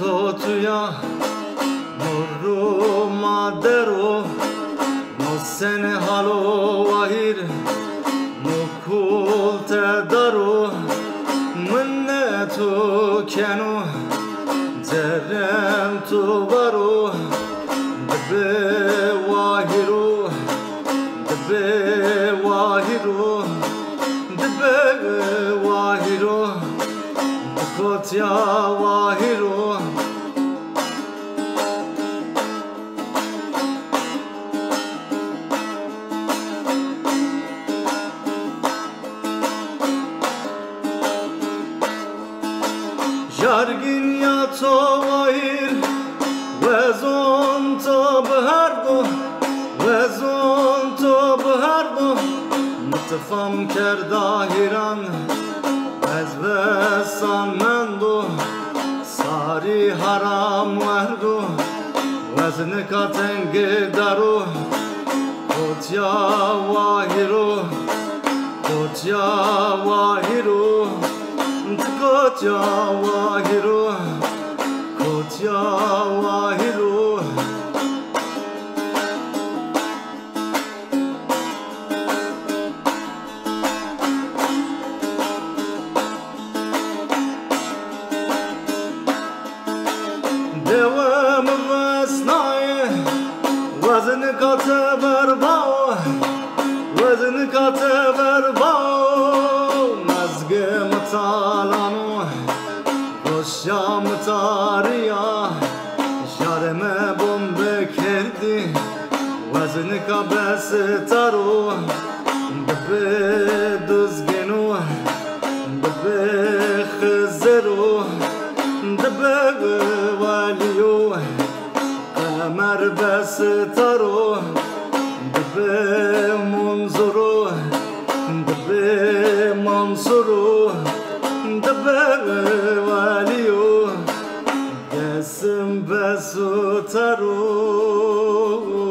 تو تویا مرو مادرو محسن حالو واهیر مکول تدارو من تو کنو جرم تو برو دبه واهیرو دبه واهیرو دبه واهیرو دکوتیا واهیرو Jargin ya to vahir Vezon to bhardo Vezon to bhardo Mutfam kerda hiran Ez vesan mendo Sari haram verdo Vezni katenge daro Kotya vahiro Kotya vahiro Kotya vahiro Kotya vahiro Devam vesnaye Vazn katı verbao Vazn katı verbao Mazgı mıtalano Roşam tariya Jareme bombe kerdi Vazn kabesi taro Dbe düzgenu Dbe khzeru Dbe valiyo Kamer besi taro Dbe munzuru Dbe mansuru Dbe valiyo Gesim besu taro